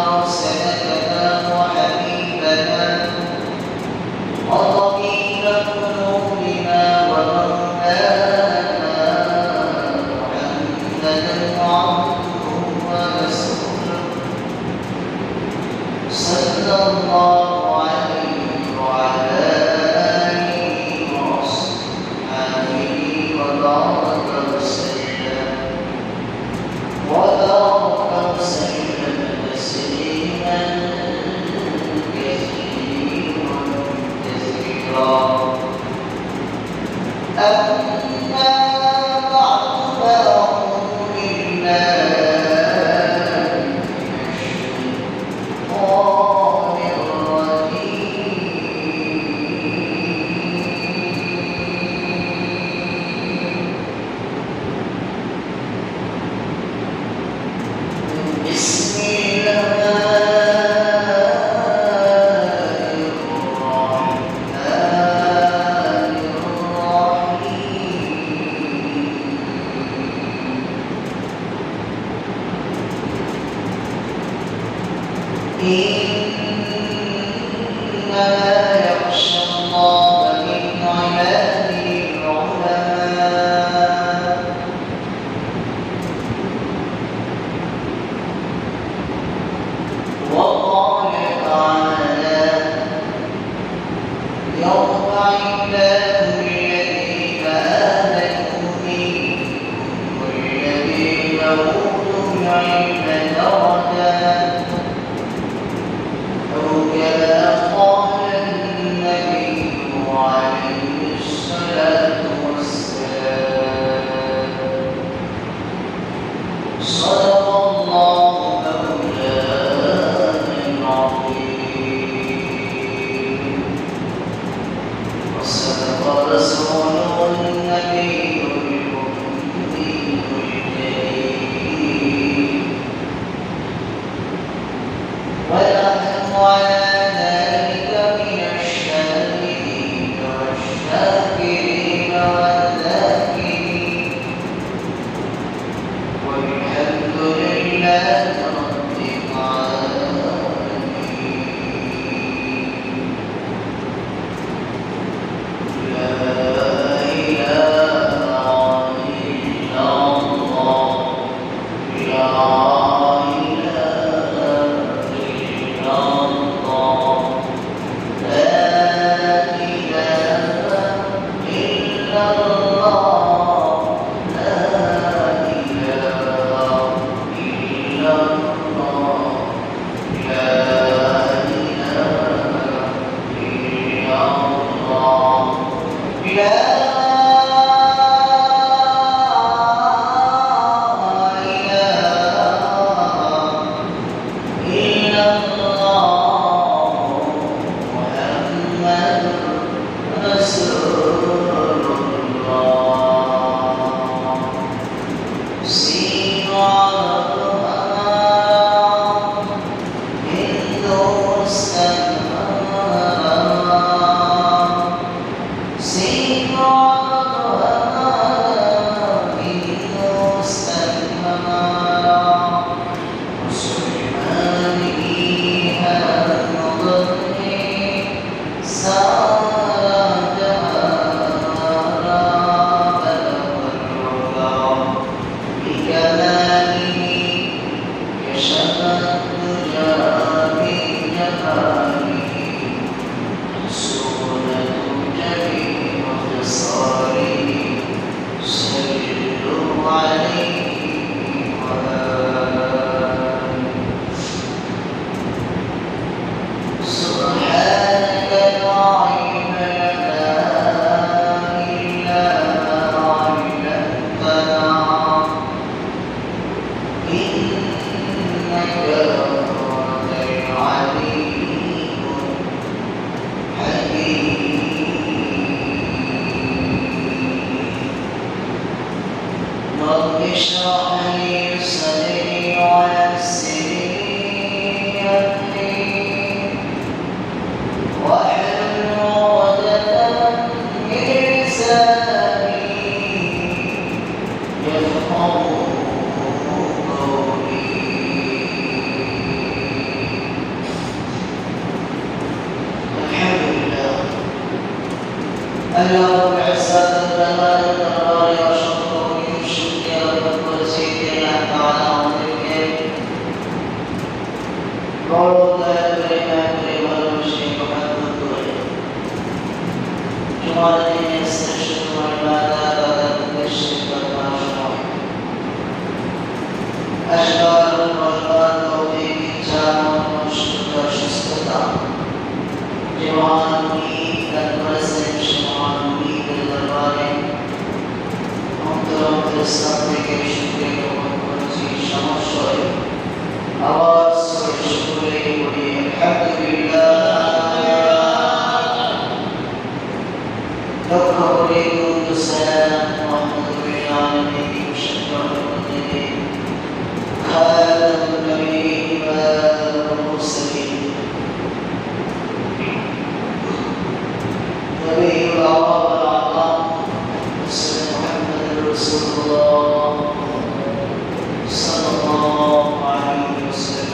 وسندنا وحبيبنا وطبيب قلوبنا ومولانا محمدا عبده ورسوله صلى الله عليه وعلى آله وصحبه وبارك وسلم تسليما كثيرا. أما بعد فأعوذ بالله من الشيطان الرجيم. بسم إنما يخشى الله من عباده العلماء. وقال تعالى يرفع الله الذين آمنوا منكم والذين أوتوا العلم درجات. أو كما قال আল্লাহ রাব্বুল ইজ্জাত জালালের দরবারে অসংখ্য শুকরিয়া জ্ঞাপন করছি যে আল্লাহ তাআলা আমাদেরকে বড় দয়া করে মায়া করে ভালোবেসে মহব্বত করে জুমার দিনের শ্রেষ্ঠ ইবাদত আদায়ের উদ্দেশ্যে করবার সময় আসবার বসবার তৌফিক ইচ্ছা সুস্থতা যে মহান মুনিব দান করেছেন সে মহান মুনিবের দরবারে অন্তর স্থান থেকে শুকরিয়া জ্ঞাপন করছি সমস্যায় আওয়াজ করে শুকরিয়া করি আলহামদুলিল্লাহ লক্ষ করে দুরূদ ও সালাম মুহাম্মদুর আলামিন শাফিউল মুজনিবিন খাতামুন নবিয়্যিন ওয়াল মুরসালিন নবিয়্যুল আওয়াম ওয়াল আ'লাম মুহাম্মদুর রাসূলুল্লাহ সাল্লাল্লাহু আলাইহি ওয়াসাল্লাম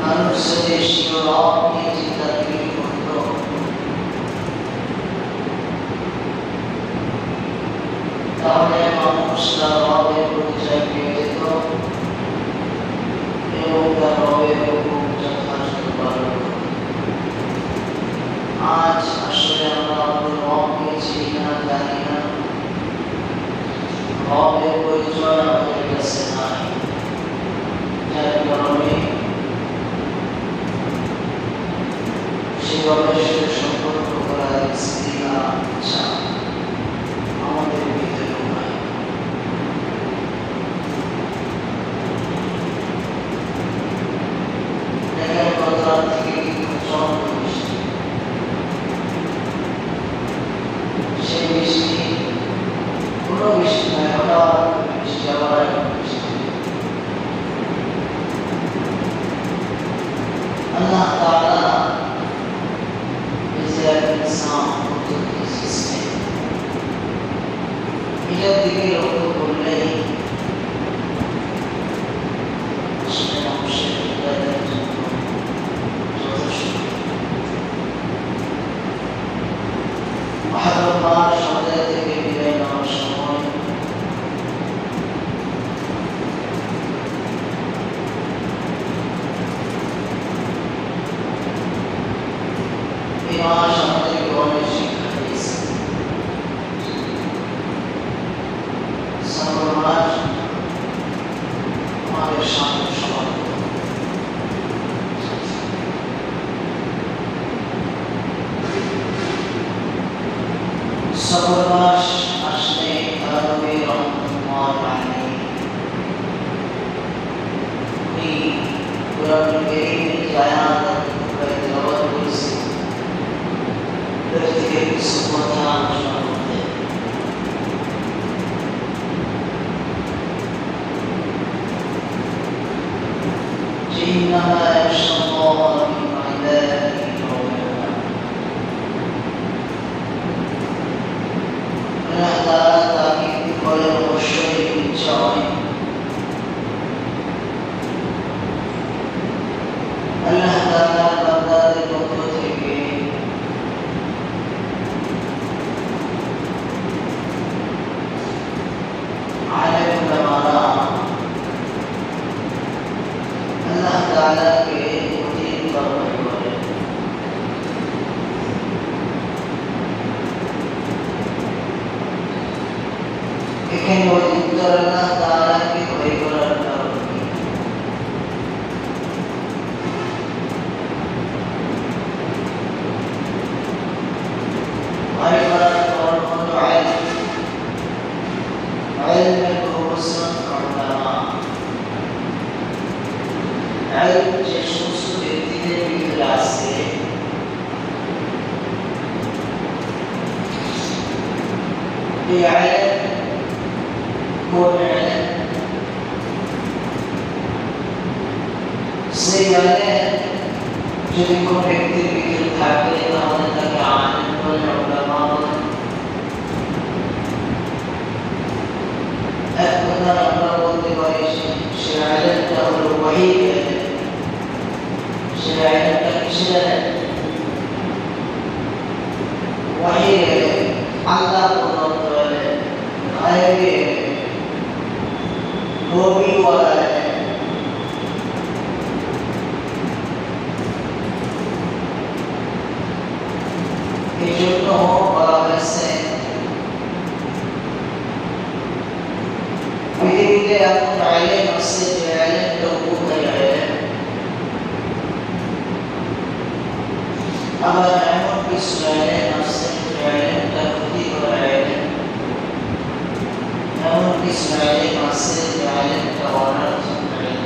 মানুষ যদি শিরোনাম নিয়ে চিন্তা তৈরি করত তাহলে মানুষ তার রবের পরিচয় পেয়ে যেত এবং তার রবের হুকুম যথাযথ পালন করত। আজ আসলে আমরা আমাদের রবকে চিনি না, জানি না, রবের পরিচয় আমাদের কাছে নাই, যার কারণে সেভাবে সাথে সম্পর্ক করার ইচ্ছা আমাদের ভিতরে নাই। দেখেন গত রাত থেকে কিন্তু চরম বৃষ্টি, সেই বৃষ্টি কোনো বৃষ্টি নয়, হঠাৎ বৃষ্টি আবার এখন বৃষ্টি। আল্লাহ তাআলা इंसान এটার দিকে লক্ষ্য করলে আসলে মানুষের হৃদয়ের জন্য যথেষ্ট। মহাত্মার সমাজ থেকে বিদায় নেওয়ার সময় এই মাস আমাদেরকে অনেক শিক্ষা দিয়েছে। সফর মাস আমাদের সামনে সমাপ্ত। সফর মাস আসলে নবী রহমাতুল্লাহ আলাইহি উনি কুরআন কারীমের যে আয়াত তেলাওয়াত করেছেন এর থেকে কিছু কথা আলোচনা করতে। إنما يخشى الله من عباده العلماء আল্লাহ তাআলা তাকিদ করে অবশ্যই নিশ্চয় আল্লাহ তাআলা বান্দাদের পক্ষ থেকে আলেম উলামারা আল্লাহ তাআলাকে অধিক পরোয়া করে। এখানে অধিকতর আল্লাহ তাআলাকে ভয় করার কারণ কি? ভয় করার কারণ হলো ইলমের প্রফেশন উলামা। ইলম যে সমস্ত ব্যক্তিদের ভিতরে আছে এই ইলম কোন ইলম? সেই ইলম যদি কোন ব্যক্তির ভিতরে থাকে তাহলে তাকে আলেম বলে, উলামা বলে। वही अल्लाह को नौतले आए नबी वाला है এজন্য বলা হয়েছে পৃথিবীতে এমন আইলেম আছে যে আইলেমটা উপকারী আইলেম, আবার এমন কিছু আইলেম আছে যে আইলেমটা ক্ষতিকর আইলেম, এমন কিছু আইলেম আছে যে আইলেমটা অনার্থক আইলেম।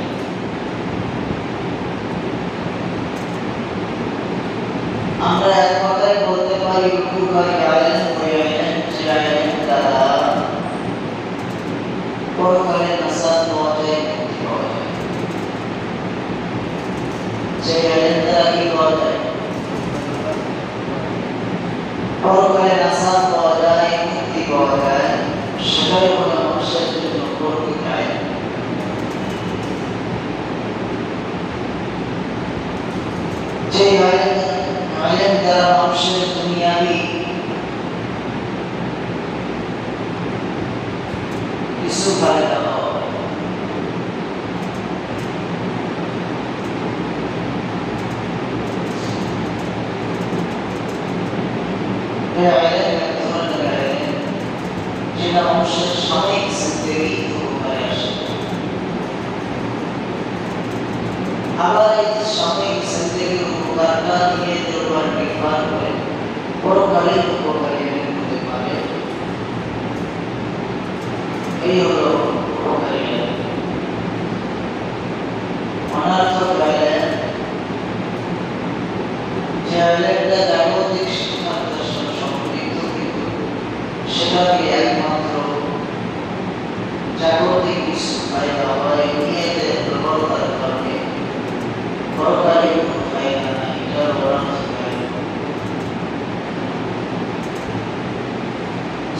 আমরা এক কথায় বলতে পারি উপকারী আইলেম ওই আইলেম যে আইলেম দ্বারা পরকালে নাসাত পাওয়া যায়, মুক্তি পাওয়া যায়। যে আইলেম দ্বারা কি পাওয়া যায়? পরকালে নাসাত পাওয়া যায়, মুক্তি পাওয়া যায়, সেটাই হলো মানুষের জন্য প্রকৃত আইলেম। যে আইলেম দ্বারা মানুষের দুনিয়াবি কিছু ফায়দা পাওয়া যায়। এই আইলেম এক ধরনের আইলেম যেটা মানুষের সাময়িক জিন্দেগি উপকারে আসে, আবার এই সাময়িক জিন্দেগির উপকারটা নিয়ে দুর্বার নির্ভর করে পরকালের উপকারী হতে পারে। এই হলো উপকারী আইলেম। অনার্থক আইলেম যে আইলেমটা জাগতিক শিক্ষার দর্শন সম্পৃক্ত, কিন্তু সেটাকে একমাত্র জাগতিক কিছু ফায়দা হয় নিয়েতে প্রবলতার কারণে পরকালে কোনো ফায়দা নাই, এটা অনার্থক আইলেম।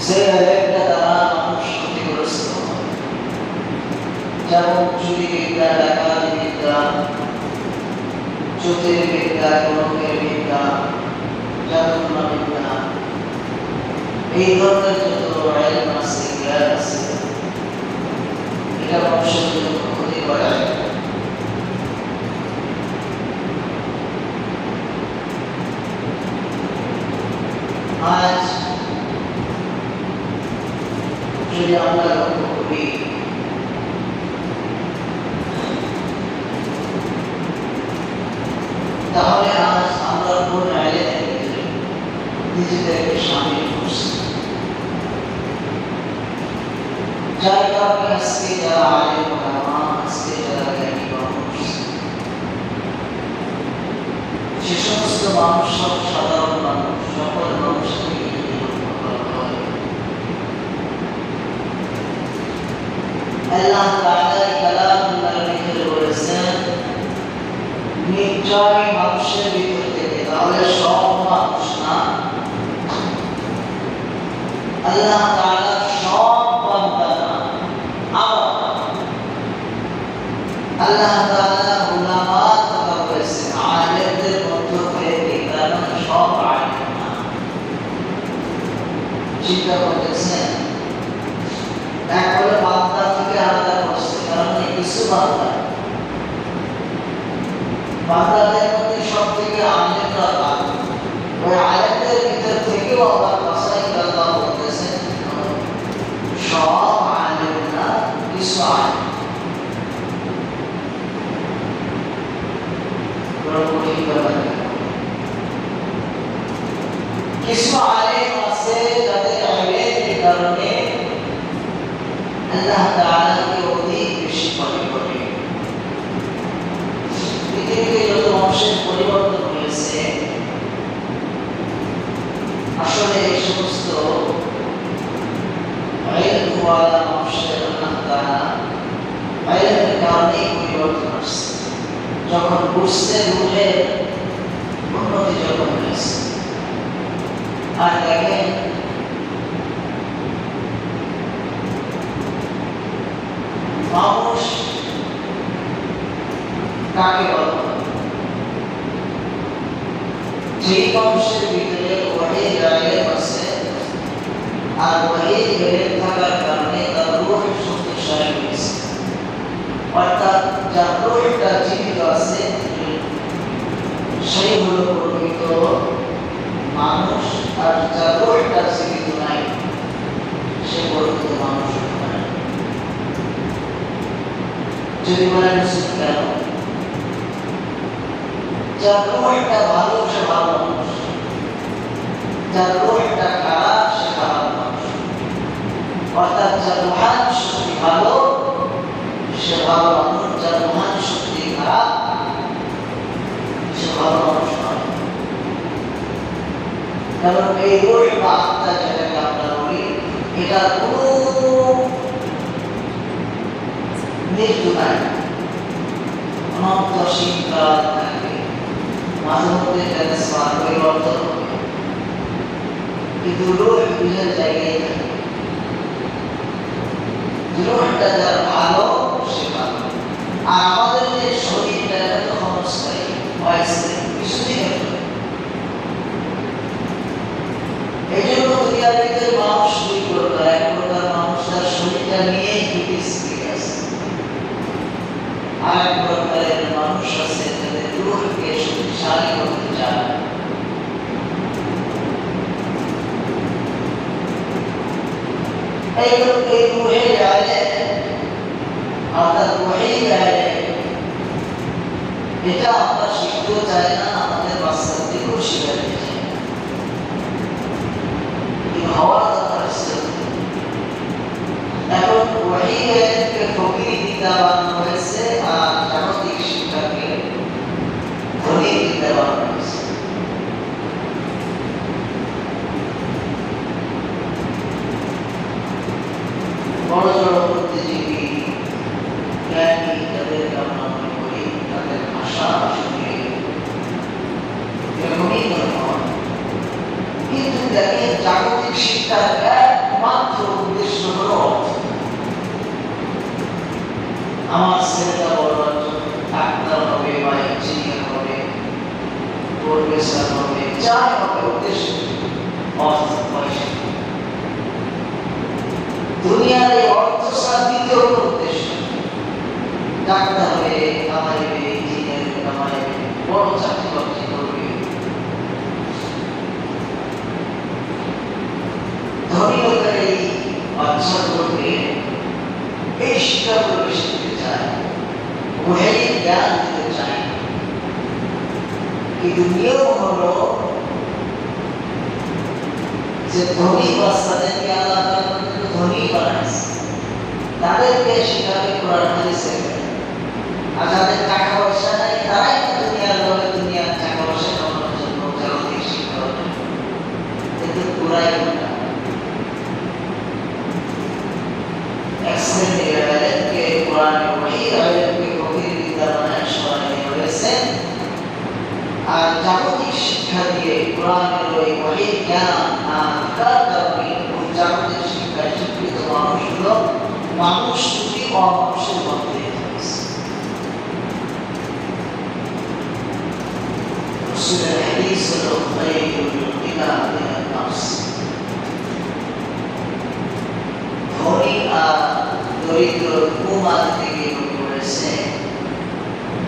যে আইলেমটা দ্বারা মানুষ ক্ষতিগ্রস্ত হয়, যেমন চুরি বিদ্যা, ডাকাতি বিদ্যা, জ্যোতির্বিদ্যা, গণকের বিদ্যা, জাদুটনা বিদ্যা, এই ধরনের যত আইলেম আছে, জ্ঞান আছে, এটা মানুষের জন্য ক্ষতি করে। আজ যদি আমরা লক্ষ্য করি, তাহলে আজ আমরা কোন আইলেমের ভিতরে নিজেদেরকে সামিল করছি, যার কারণে আজকে যারা আলেম ওলামা, আজকে যারা জ্ঞানী মানুষ, সে সমস্ত মানুষ সব সাধারণ মানুষ, সকল মানুষকে আল্লাহ তাআলা কালামুল্লাহর ভিতরে বলেছেন নিশ্চয় মানুষের ভিতর থেকে, তাহলে সব মানুষ না, আল্লাহ তাআলা সব বান্দা না, আল্লাহ তাআলা উলামা কথা বলেছেন আলেমদের মধ্য থেকে, তার মানে সব আলেম না। চিন্তা করতেছেন, এক হলো বান্দা থেকে আলাদা করছে, কারণ কিছু বান্দাদের মধ্যে সব থেকে আলেমরা ভালো, ওই আলেমদের ভিতর থেকেও আবার বাছাই আল্লাহ বলতেছেন সব আলেম না, কিছু আলেম। কিছু আলেম আছে যাদের আলেমের কারণে আল্লাহ তাআলাকে অধিক বেশি মনে করে। পৃথিবীতে যত মানুষের পরিবর্তন হয়েছে, আসলে এই সমস্ত ইলমওয়ালা মানুষের আল্লাহ তাআলা ইলমের কারণেই পরিবর্তন আসছে। যখন বুঝতে রুহের উন্নতি যখন হয়েছে, আর দেখেন মানুষ কাকে বলা হয়? যেই মানুষের ভিতরে ওয়াহি জায়গায় আর ওয়াহির বেড়ে থাকার কারণে তার রূহ শক্তিশালী হয়েছে। অর্থাৎ যার রূহটা জীবিত আছে সেই হলো প্রকৃত মানুষ, আর যার রূহটা জীবিত নাই সে প্রকৃত মানুষ হতে পারে। যদি বলেন কেন, যার রূহটা ভালো সে ভালো মানুষ, যার রূহটা খারাপ সে খারাপ মানুষ। অর্থাৎ যার মহান শক্তি ভালো সে ভালো মানুষ, যার মহান শক্তি খারাপ সে ভালো মানুষ নয়। কারণ এই রূহ বা আত্মা যেটাকে আমরা বলি, এটা কোনো মৃত্যু নাই, অনন্তশীল কাল থাকে, মাঝে মধ্যে ট্রান্সফার পরিবর্তন হবে, কিন্তু রূহ নিজের জায়গায় থাকে। রূহটা যার ভালো সে ভালো। আর আমাদের যে শরীরটা এটা তো ক্ষণস্থায়ী, অস্থায়ী, কিছুদিন হতো। এই জন্য দুনিয়ার ভিতরে মানুষ দুই প্রকার, এক প্রকার মানুষ তার শরীরটা নিয়েই পৃথিবী আছে, আর এক প্রকারের মানুষ আছে যাদের রূহকে শক্তিশালী করতে চায়। এই রূহে আলে অর্থাৎ ওয়াহির আলে, এটা আমরা শিখতেও চাই না, আমাদের বাচ্চাদেরকেও শিখাতে চাই না, হওয়ার দরকার ছিল। এখন ওয়াহির আলেকে ফকির বিদ্যা বানানো হয়েছে, আর জাগতিক শিক্ষাকে ধনী বিদ্যা বানানো হয়েছে। বড় বড় বুদ্ধিজীবী জ্ঞানী যাদেরকে আমরা মনে করি, তাদের ভাষা শুনে এরকমই মনে হয়। কিন্তু দেখেন জাগতিক শিক্ষার একমাত্র উদ্দেশ্য হল আমার ছেলেটা বড় ডাক্তার হবে বা ইঞ্জিনিয়ার হবে, প্রফেসর হবে, যাই হবে, উদ্দেশ্য অর্থ পয়সা। দুনিয়ার এই অর্থ ছাড়া দ্বিতীয় উদ্দেশ্য, ডাক্তার হয়ে কামাইবে, ইঞ্জিনিয়ার কামাইবে, বড় চাকরি বাকরি করবে, ধনী লোকের এই বাচ্চাগুলোকে এই শিক্ষাগুলো শিখতে চায়, ওই জ্ঞান দিতে চায়। কিন্তু নিয়ম হলো যে ধনী বাচ্চাদেরকে আল্লাহ ধনী বানাইছে, তাদেরকে শিখাবে কোরআন হাদিসে। আর যাদের টাকা পয়সা নাই তারাই দুনিয়ার লোকে দুনিয়ার টাকা পয়সা কামানোর জন্য জাগতিক শিক্ষা হবে, কিন্তু পুরাই উল্টা। এক শ্রেণীর আলেমকে কোরআনে ওয়াহির আলেমকে ফকির বিদ্যা বানায় সরানো হয়েছে, আর জাগতিক শিক্ষা দিয়ে কোরআনের ওই ওয়াহির জ্ঞান না থাকার কারণে ওই জাগতিক শিক্ষায় শিক্ষিত মানুষগুলো মানুষ দুটি অমানুষের মধ্যে রসূলের হাদিস হলো খায়রুল গিনা মিনান নাফস। ধনী আর দরিদ্র কুমার থেকে বলেছে,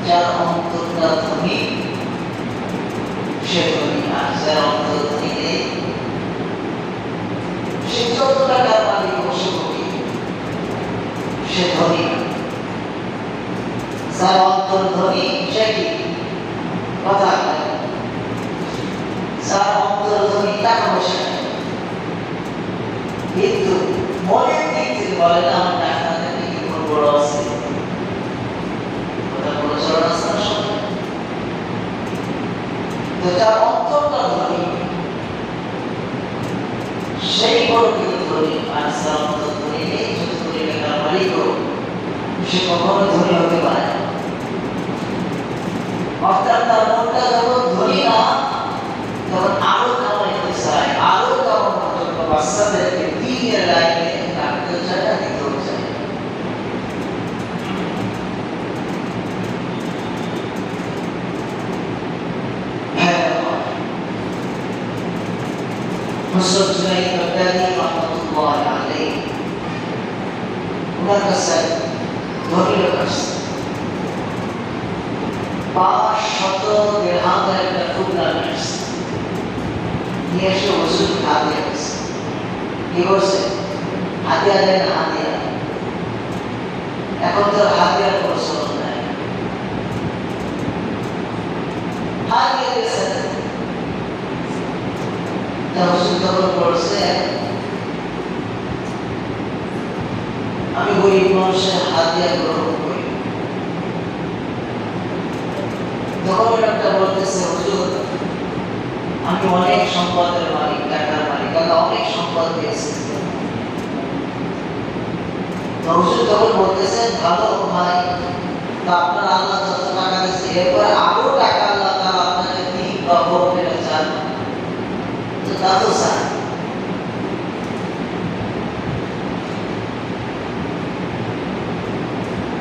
যার অন্তরটা ধনী সে ধনী, আর যার অন্তর ধনী নেই সে যত টাকার মালিক বসে বলি সে ধনী না। যার অন্তর ধনী সে কি কথা, যার অন্তর ধনী টাকা পয়সা নেই, কিন্তু মনের দিক থেকে বলে না আমার টাকা থেকে কি বড় আছে, কথা বলে চলে আসে না সবাই। তো যার অন্তরটা ধনী সেই প্রকৃত ধনী, আর যার অন্তর ধনী নেই, যত ধনী টাকার মালিক হোক সে কখনো ধনী হতে পারে না। অর্থাৎ তার মনটা যখন ধনী না, তখন আরো কামাইতে চায়, আরো কামানোর জন্য বাচ্চাদেরকে দিনের লাইনে রাখতে চায়, দিতেও চায়। নুসরত জুনাইদ বাগদাদি রাহমাতুল্লাহ আলাইহি ওনার কাছে ধনী লোক আসছে, 500 দিরহামের একটা টুকরা আসছে, নিয়ে এসে হুজুর হাদিয়া দিয়েছে। কি করছে? হাদিয়া দেন, হাদিয়া। এখন তো হাদিয়ার প্রচলন নাই, হাদিয়া দিয়েছেন। হুজুর তখন বলছে, আমি গরিব মানুষের হাদিয়া গ্রহণ করি। তখন একটা বলতেছে, হুজুর আমি অনেক সম্পদের মালিক, টাকার মালিক, আল্লাহ অনেক সম্পদ দিয়েছে। হুজুর তখন বলতেছেন, ভালো ভাই, তা আপনার আল্লাহ যত টাকা দিয়েছে এরপরে আরো টাকা আল্লাহ তাআলা আপনাকে দিক বা ভোগ এটা চান, তো তা তো চান।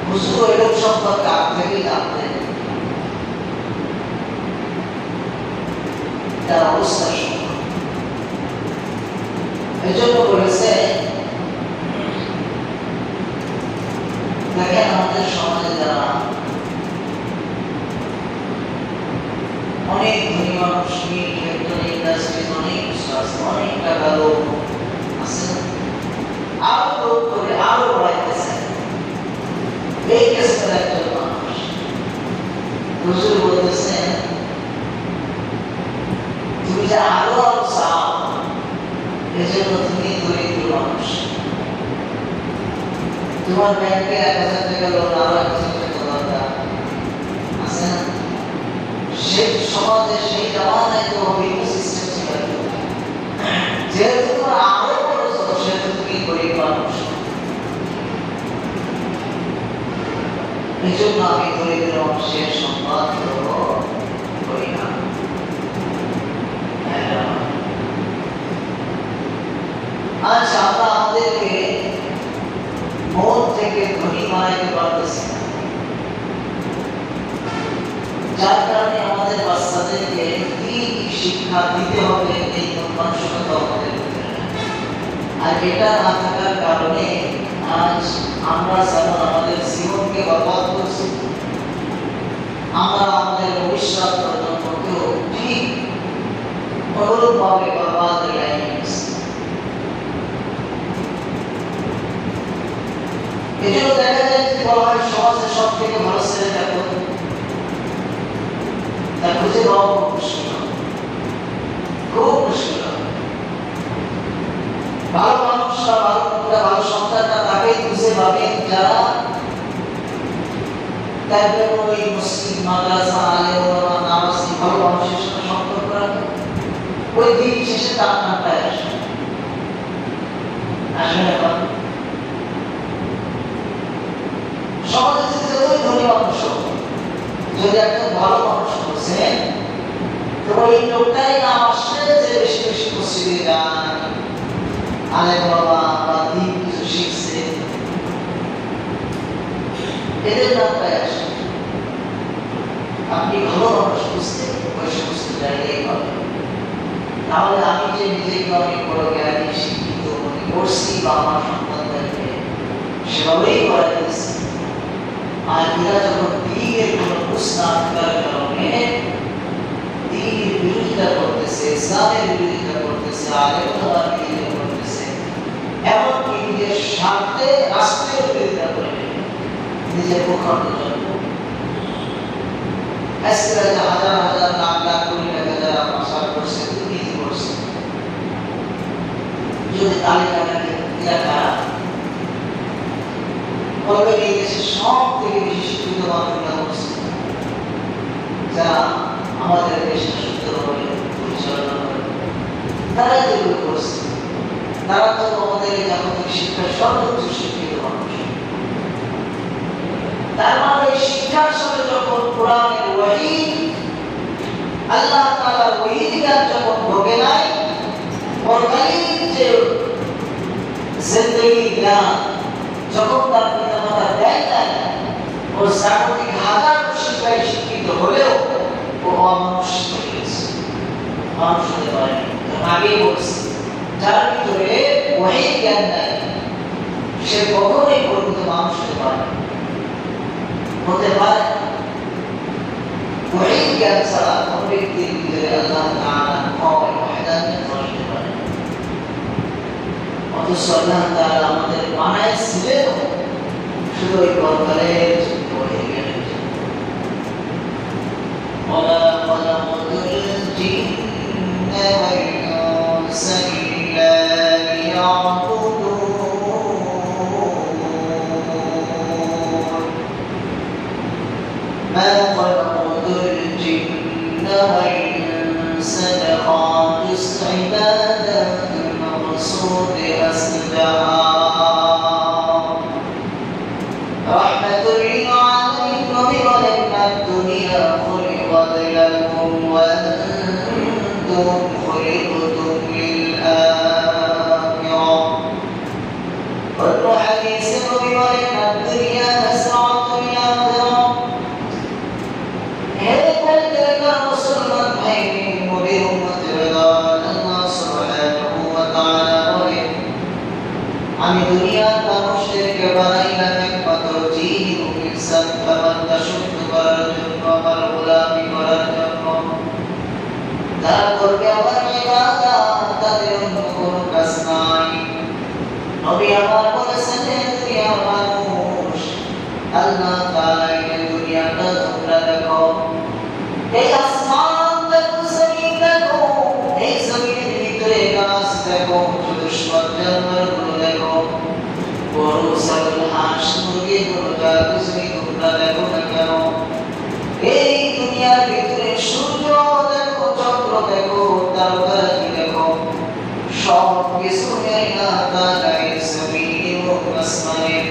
হুজুর এরকম সম্পদ কার থেকেই জানতেন, তার অবস্থা সম্পদ। এই জন্য বলেছে, দেখেন আমাদের সমাজে যারা অনেক ধনী মানুষ, মিল ফ্যাক্টরি, ইন্ডাস্ট্রি, অনেক কিছু আছে, অনেক টাকা লোক আছে, আরো লোক করে আরো বাড়াইতেছে। এই কেসের একজন মানুষ হুজুর বলতেছেন, তুমি যে আরো আরো চাও, এজন্য তুমি দরিদ্র মানুষ, তোমার ব্যাংকে 1000 টাকা লোন, আরো 1000 টাকা দরকার আছে না? সেই সমাজে সেই জামানায় তো বিভিন্ন সিস্টেম ছিল, যেহেতু তোমার আরো করেছো সেহেতু তুমি গরিব মানুষ, এই জন্য আমি দরিদ্র মানুষের সম্পদ গ্রহণ করি না। আজ আমরা আমাদেরকে মন থেকে ধনী বানাইতে পারতেছি না, যার কারণে আমাদের বাচ্চাদেরকে কি শিক্ষা দিতে হবে এই মানসিকতা আমাদের ভিতরে। আর এটা না থাকার কারণে আজ আমরা যেমন আমাদের জীবনকে বরবাদ করছি, আমরা আমাদের ভবিষ্যৎ প্রজন্মকেও ঠিক অনুরূপভাবে বরবাদের লাইনে গেছি। এই জন্য দেখা যায় যে বলা হয় সমাজের সব থেকে ভালো ছেলেটা কোন, তা খুঁজে পাওয়া খুব মুশকিল, খুব মুশকিল। ভালো মানুষরা, ভালো লোকরা, ভালো সন্তানরা তাকেই খুঁজে পাবেন যারা তাদের ওই মুসলিম মাদ্রাসা, আলেম ওলামা, নামাজি ভালো মানুষের সাথে সম্পর্ক রাখে, ওই দিন শেষে তার নামটাই আসে। আসলে সমাজে যতই ধনী মানুষ হোক, যদি একজন ভালো মানুষ বলছেন, তো ওই লোকটাই নাম আসলে যে বেশি বেশি মসজিদে যান, আলেম বাবা বা দিন কিছু শিখছে, এদের নামটাই আসে। আপনি ভালো মানুষ বুঝতে ওই সমস্ত জায়গায় পাবেন। তাহলে আমি যে নিজেকে অনেক বড় জ্ঞানী শিক্ষিত মনে করছি বা আমার সন্তানদেরকে সেভাবেই করা দিয়েছি, আর এরা যখন দিনের কোনো প্রশ্ন থাকার কারণে দিনের বিরোধিতা করতেছে, ইসলামের বিরোধিতা করতেছে, আলেমদের বিরোধিতা করতেছে, এমনকি নিজের স্বার্থে রাষ্ট্রের বিরোধিতা করে নিজের ভূখণ্ড জন্ম আজকে হাজার হাজার লাখ লাখ কোটি টাকা যারা প্রসার করছে, দুর্নীতি করছে, যদি তালিকাটাকে দেখা বলবেন এই দেশের সব থেকে বেশি শিক্ষিত মানুষরা করছে, যারা আমাদের দেশটা সুন্দরভাবে পরিচালনা করে, তারাই যেগুলো করছে, তারা তো আমাদের জাগতিক শিক্ষার সর্বোচ্চ শিক্ষিত মানুষ। তার মানে এই শিক্ষার সাথে যখন কোরআনের ওহী, আল্লাহ তাআলার ওহী জ্ঞান যখন ঢোকে নাই, পরকালীন যে জিন্দেগি জ্ঞান যখন তার পিতামাতা দেয় নাই, ও জাগতিক হাজার শিক্ষায় শিক্ষিত হলেও ও অমানুষ হয়ে গেছে, মানুষ হতে পারেনি। আগেই বলছি যার ভিতরে ওহী জ্ঞান নাই, সে কখনোই প্রকৃত মানুষ হতে পারে না। ওহী জ্ঞান ছাড়া কোন ব্যক্তির ভিতরে আল্লাহ তাআলা ভয় ওয়াহদানিয়ত আসতে পারে না। অথচ আল্লাহ তাআলা আমাদের বানাইছিলেন শুধু ওই পরকালের জন্য, ওহী জ্ঞানের জন্য। ওয়া খালাকাতুল জিন্না ওয়াল ইনসা ইল্লা লিয়াবুদুন। মা খালাকাতুল জিন্না ওয়াল ইনসা লিখালিস ইবাদাতিল মাকসুদ আসদাহা রাহমাতুল লিল আলামিন। নবী বলেন দুনিয়া খুলিকাত লাকুম ওয়া আনতুম খুলিকতুম লিল আখিরাহ। অন্য হাদিসে নবী বলেন দুনিয়া মাসরাতুল আখিরাহ। হে পরকালের মুসলমান ভাই নবীর উম্মতেরা, আল্লাহ সুবহানাহু ওয়া তাআলা বলেন আমি দুনিয়ার মানুষদেরকে বানাইলাম একমাত্র জিন ও ইনসান তামান্না শুদ্ধ করার জন্য, আমার গোলামি করার জন্য। তারা করবে আমার ইবাদত, তাদের অন্য কোনো কাজ নাই। নবী আমার বলেছেন হে দুনিয়ার মানুষ, আল্লাহ তাআলা এই দুনিয়াটা তোমরা দেখো, এই আসমান দেখো, জমিন দেখো, এই জমিনের ভিতরে গাছ দেখো, চতুষ্পদ জানোয়ারগুলো দেখো, গরু ছাগল হাঁস মুরগি কোনো যা কিছুই তোমরা দেখো না কেন, এই দুনিয়ার ভিতরে সূর্য দেখো, চন্দ্র দেখো, তারকারাজি দেখো, সব কিছু আল্লাহ তাআলা এই জমিন এবং আসমানের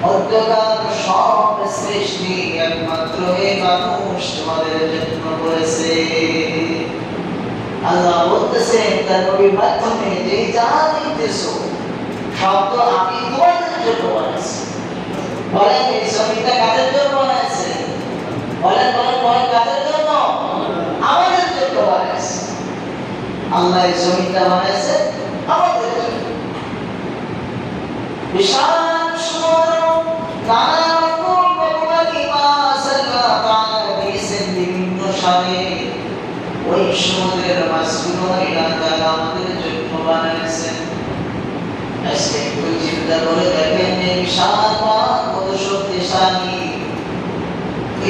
মধ্যকার সব সৃষ্টি একমাত্র এই মানুষ তোমাদের জন্য করেছে। আল্লাহ বলতেছেন তার নবীর মাধ্যমে যে যা দেখতেছো সব তো আমি তোমাদের জন্য বানাইছি। বলেন এই জমিটা কাদের জন্য বানাইছে? বলেন বলেন বলেন কাদের জন্য? আমাদের জন্য বানাইছে। আল্লাহ এই জমিটা বানাইছে আমাদের জন্য। বিশাল সমুদ্র, নানা রকম বহুমাত্রিক মাছ আল্লাহ তাআলা দিয়েছেন বিভিন্ন স্বাদে। ওই সমুদ্রের মাছগুলো আল্লাহ তাআলা আমাদের জন্য বানাইছেন। আজকে একটু চিন্তা করে দেখেন এই বিশাল মাছ কত শক্তিশালী।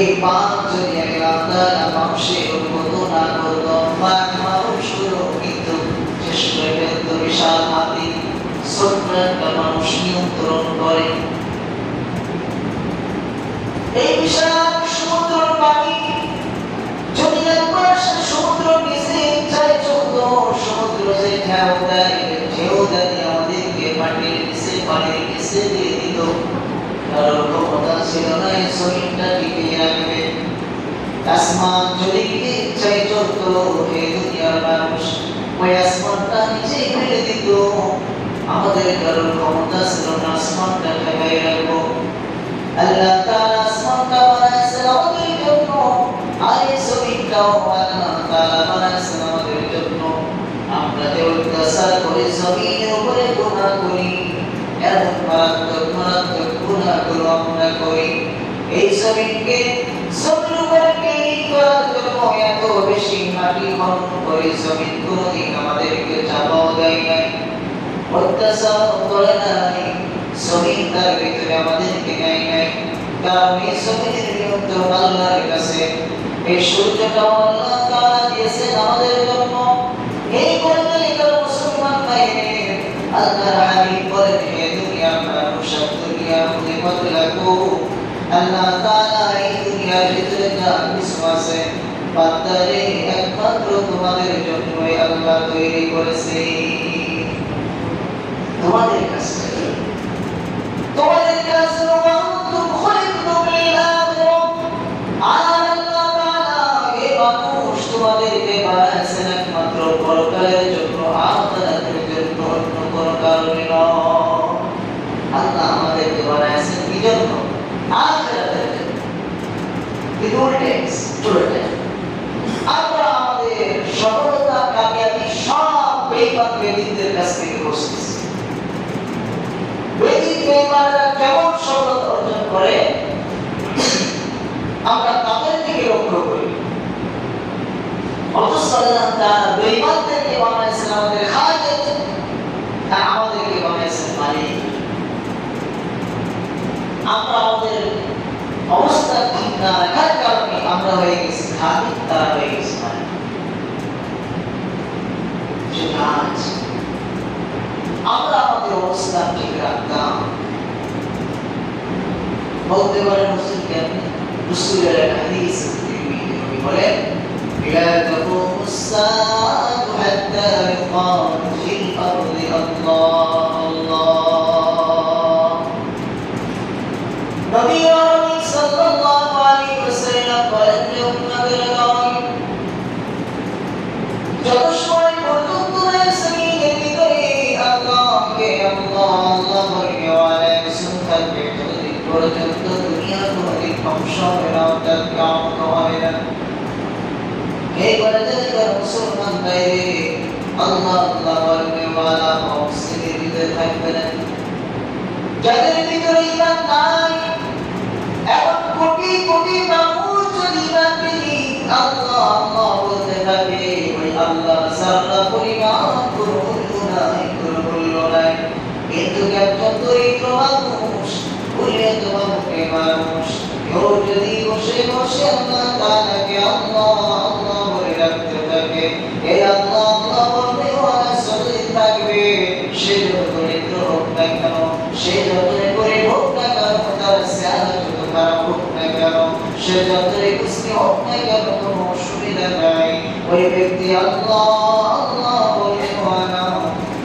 এই মাছ যদি আল্লাহ তাআলা মানুষের উন্নত না করত, মানুষগুলো কিন্তু শেষ করে ফেলত। বিশাল হাতি ছোট্ট একটা মানুষ নিয়ন্ত্রণ করে। এই বিশাল সমুদ্র পানি যদি একবার সমুদ্র নিচে ইচ্ছায় চলত, সমুদ্র যে ঢেউ দেয়, ঢেউ যদি আমাদেরকে মাটির নিচে পানির নিচে দিয়ে দিত, কারোর ক্ষমতা ছিল না এই জমিনটা টিকিয়ে রাখবে। আসমান যদি ইচ্ছায় চলত, এই দুনিয়ার মানুষ ওই আসমানটা নিচে ফেলে দিত। আমাদের কারোর ক্ষমতা ছিল না আসমানটা ঠেকাই রাখবো। আল্লাহ তাআলা আসমানটা বানাইছেন আমাদের জন্য, আর এই জমিনটাও আল্লাহ তাআলা বানাইছেন আমাদের জন্য। আমরা যে অত্যাচার করে জমিনের উপরে গুনাহ করি, এমন মারাত্মক মারাত্মক গুনাহগুলো আমরা করি। এই জমিনকে জমির উপরে ক্লিন করার জন্য এত বেশি মাটি খনন করে জমিন কোনোদিন আমাদেরকে চাপাও দেয় নাই, অত্যাচার করে নাই, জমিন তার ভিতরে আমাদেরকে নেয় নাই। কারণ এই জমিনের নিয়ন্ত্রণ আল্লাহর কাছে। এই সূর্যটাও আল্লাহ তাআলা দিয়েছেন আমাদের জন্য। এই পরকালিকার মুসলমান ভাইদের আল্লাহর হাবিব বলেন হে দুনিয়ার মানুষ, দুনিয়া খুলিকাত লাকুম। আল্লাহ তাআলা এই দুনিয়ার ভিতরে যা কিছু আছে বান্দারে একমাত্র তোমাদের জন্যই আল্লাহ তৈরি করেছে। তোমাদের কাছে তোমাদের কাছে ওয়ান্তুম খুলিকতুম লিল আখিরাহ। আল্লাহ তাআলা এই মানুষ তোমাদেরকে বানাইছেন একমাত্র পরকালের জন্য, আখিরাতের জন্য, অন্য কোনো কারণে নয়। আল্লাহ আমাদেরকে বানাইছেন কি জন্য? আখিরাতের জন্য। উল্টে আমরা আমাদের সফলতা কামিয়াবি সব বেঈমান বেঈনদের কাছ থেকে বসতেছি। বেঈমানরা কেমন সফলতা অর্জন করে আমরা তাদের থেকে লক্ষ্য করি। অথচ আল্লাহ তাআলা বেঈমানদেরকে বানাইছেন আমাদের খালিক, আর আমাদেরকে বানাইছেন মালিক। আমরা আমাদের অবস্থা ঠিক না রাখার কারণে আমরা হয়ে গেছি খালিক, তারা হয়ে গেছে মালিক। আমরা আমাদের অবস্থা ঠিক রাখতাম, বলতে পারেন হুজুর কেন? রাসূলের হাদিস তিনি বলেন لا تقوم الساعة حتى يقال في الأرض الله الله نبي صلى الله عليه وسلم قال يوم نبرغان যত সময় পর্যন্ত জমিনের ভিতরে আল্লাহকে আল্লাহ আল্লাহ বলে ওয়ালাইকুম থাকবে, ততদিন পর্যন্ত দুনিয়া কোনদিন ধ্বংস হবে না, অর্থাৎ কিয়ামত হবে না। এই বলাজাতিকার মুসলমান বাইরে আল্লাহ আল্লাহ বলবে ওয়ালা মুসলিমের ভিতরে থাকবে না। যাদের ভিতরে ঈমান নাই, এমন কোটি কোটি মানুষ যদি ঈমান পেয়ে আল্লাহ আল্লাহ বলতে থাকে, ওই আল্লাহ সারা পরিমাণ করবো নাই। কিন্তু একজন দরিদ্র মানুষ, উল্লেখমান মুখে মানুষ, কেউ যদি বসে বসে আল্লাহ তাআলাকে আল্লাহ আল্লাহ বলে রাখতে থাকে, এই আল্লাহ আল্লাহ বলবে ওয়ালা সলিদ থাকবে, সে যত দরিদ্র হোক না কেন, সে যতই গরিব হোক না কেন, তার চেহারা যত খারাপ হোক না কেন, সে যতই কুস্তি হোক না কেন, কোনো অসুবিধা নাই। ওই ব্যক্তি আল্লাহ আল্লাহ বলে ওয়ালা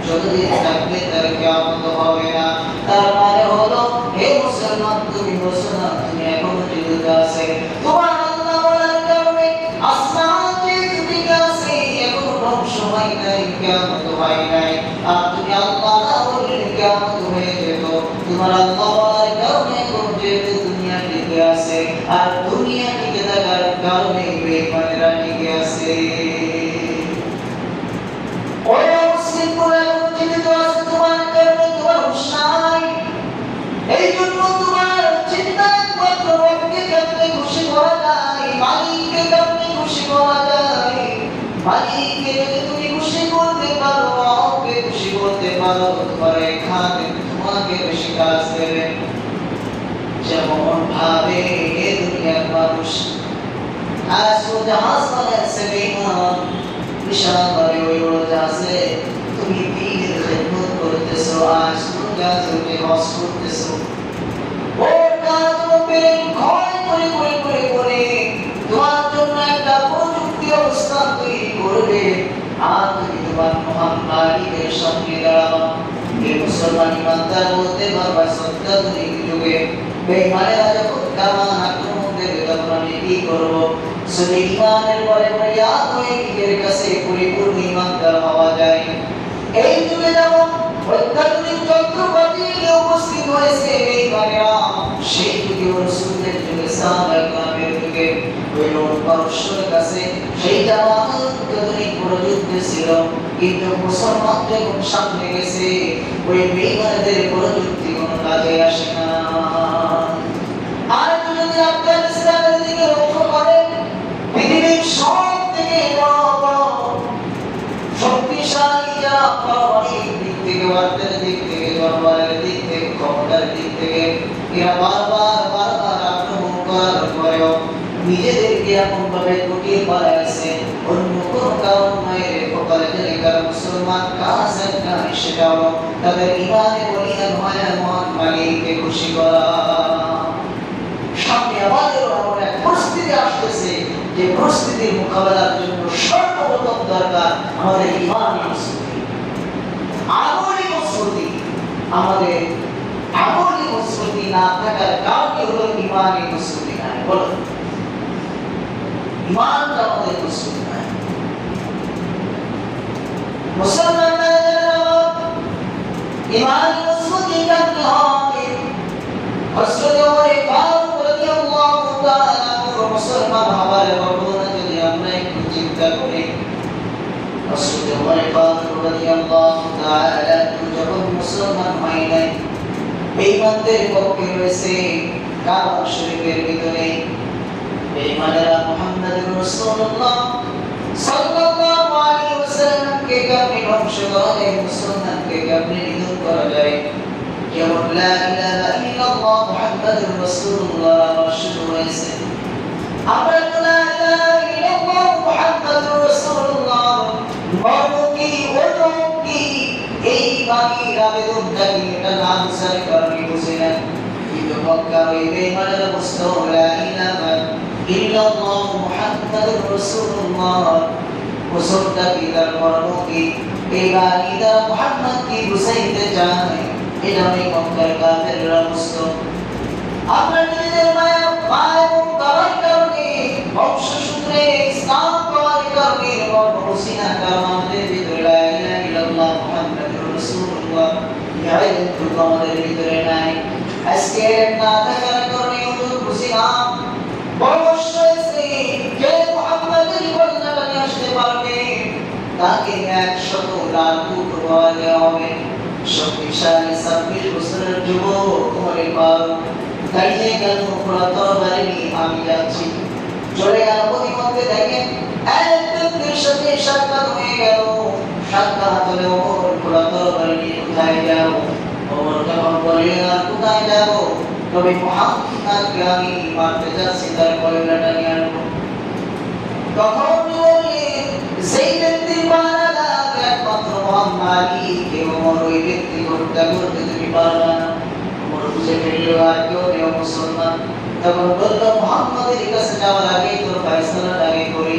যতদিন থাকবে তার কিয়ামত হবে না। তার মানে হলো হে মুসলমান, তুমি মুসলমান, তুমি এখনো জীবিত আছে। তোমার আল্লাহ বলার কারণে আসমান যে তুমি আছে এখনো ধ্বংস হয় নাই, কিয়ামত হয় নাই। আর তুমি আল্লাহ না বললে কিয়ামত হয়ে যেত। তোমার আল্লাহ বলার কারণে এখন যেহেতু দুনিয়া টিকে আছে, আর দুনিয়া টিকে থাকার কারণে বেঈমানেরা টিকে আছে। ওই মুসলিম কোরআন জীবিত আছে তোমার কারণে, তোমার হুঁশ নাই। এই জন্য তোমার চিন্তা একমাত্র রবকে কেমনে খুশি করা যায়, মালিককে কেমনে খুশি করা যায়। মালিককে যদি তুমি খুশি করতে পারো, রবকে খুশি করতে পারো, তোমার এখানে তোমাকে বেশি কাজ দেবে। যেমন ভাবে এ দুনিয়ার মানুষ আজ জাহাজ বানাচ্ছে বেঈমান, বিশাল ভাবে ওই জাহাজে তুমি দিনের খেদমত করতেছো, আজ তুমি জাহাজে হজ করতেছো, ওর কাজ পেন ক্ষয় করে করে করে করে তোমার জন্য একটা প্রযুক্তি অবস্থা তৈরি করবে। আর তুমি তোমার মহান মালিকের সঙ্গে দাঁড়াও। এই মুসলমান ইমানদার বলতে পারবা সত্যাধুনিক যুগে বেঈমানেরা যখন কামান আক্রমণ দেবে তখন আমি কি করবো? শুধু ইমানের পরে পরে ইয়াদ হয়ে নিজের কাছে পরিপূর্ণ ইমানদার হওয়া যায়। এই যুগে যেমন অত্যাধুনিক যন্ত্রপাতি উপস্থিত হয়েছে বেঈমানেরা, সেই যুগে রাসূলের যুগে সাহাবায়ে কেরামের যুগে ওই পারস্যের কাছে সেই জামাত অত্যাধুনিক প্রযুক্তি ছিল, কিন্তু মুসলমান যখন সামনে গেছে ওই বেঈমানদের প্রযুক্তি কোনো কাজে আসে না। আর যদি আফগানিস্তানের দিকে লক্ষ্য করেন, পৃথিবীর সব থেকে বড় বড় শক্তিশালী যারা পারমাণবিক দিক থেকে, অর্থের দিক থেকে, জনবলের দিক থেকে, ক্ষমতার দিক থেকে এরা বারবার বারবার আক্রমণ করার পরেও নিজেদেরকে এমনভাবে গুটিয়ে পালাইছে, অন্য কোনো কারণ নয় রে কপালে জায়গার মুসলমান কাজ একটা, সেটা হলো তাদের ইমানে বলিয়ান হয় মহান মালিককে খুশি করা। সামনে আমাদেরও এমন এক পরিস্থিতি আসতেছে যে পরিস্থিতির মোকাবেলার জন্য সর্বপ্রথম দরকার আমাদের ইমানি মজবুতি, আমলি মজবুতি। আমাদের আমলি মজবুতি না থাকার কারণে হলো ইমানি মজবুতি নাই। বলো ইমানটা আমাদের মজবুত নাই। মুসলমানরা ইমানি মজবুতি রাখতে হবে। হযরত ওমর ফারুক রাদিয়াল্লাহু তাআলা মুসলমান হওয়ার ঘটনা যদি আমরা একটু চিন্তা করি, হযরত ওমর ফারুক রাদিয়াল্লাহু তাআলা যখন মুসলমান হয় নাই, বেঈমানদের পক্ষে রয়েছে কাবা শরীফের ভিতরে বেঈমানেরা মুহাম্মদুর রাসূলুল্লাহ সাল্লাল্লাহু আলাইহি ওয়াসাল্লামকে কেমনে ধ্বংস করে, মুসলমানকে কেমনে নিধন করা যায়। কেবল লা ইলাহা ইল্লাল্লাহ মুহাম্মাদুর রাসূলুল্লাহ শুরু হয়েছে। আমরা তো লা ইলাহা ইল্লাল্লাহ মুহাম্মাদুর রাসূলুল্লাহ বলো কি বলো কি এই বাণীর আবেদনটা কি এটা না বুঝার কারণে বুঝে না। কিন্তু মক্কার ওই বেঈমানেরা বুঝতো লা ইলাহা ইল্লাল্লাহ মুহাম্মাদুর রাসূলুল্লাহ বুঝোটা কি তার মর্ম কি, এই বাণী দ্বারা মুহাম্মদ কি বুঝাইতে চায় এটা ওই মক্কার কাফেররা বুঝতো। আমরা নিজেদের মায়া এবং তার কারণে বংশসূত্রে ইসলাম পাওয়ার কারণে মর্ম বুঝি না, কারণ আমাদের ভিতরে লা ইলাহা ইল্লাল্লাহ মুহাম্মাদুর রাসূলুল্লাহ ইলম আমাদের ভিতরে নাই। আজকে না থাকার কারণে হুজুর বুঝি না। অবশ্যই কে মুহাম্মাদের কল্যাণ নিয়ে আসতে পারবে তাকে 100 লাখ উপহার দেওয়া হবে। শক্তিশালী 26 বছরের যুবক ওমরে ফারুক দাঁড়িয়ে গেল, পুরা তরবারি নিয়ে আমি যাচ্ছি চলে গেল। প্রতিমধ্যে দেখেন এক ব্যক্তির সাথে সাক্ষাৎ হয়ে গেল। সাক্ষাৎ হলে ওমর পুরা তরবারি নিয়ে কোথায় যাব? ওমর তখন বললেন আর কোথায় যাব, তবে মুহাম্মদকে আমি মারতে যাচ্ছি, তার কয়লাটা নিয়ে আনবো। তখন বললেন সেই ব্যক্তির মারা একমাত্র মুহাম্মাদকে। ওমর ওই ব্যক্তি হত্যা করতে তুমি পারবা না। ওমর বুঝে ফেলল আর কেউ নেই মুসলমান। তখন বলল মুহাম্মাদের কাছে যাওয়ার আগে তোর ফয়সালাটা আগে করি।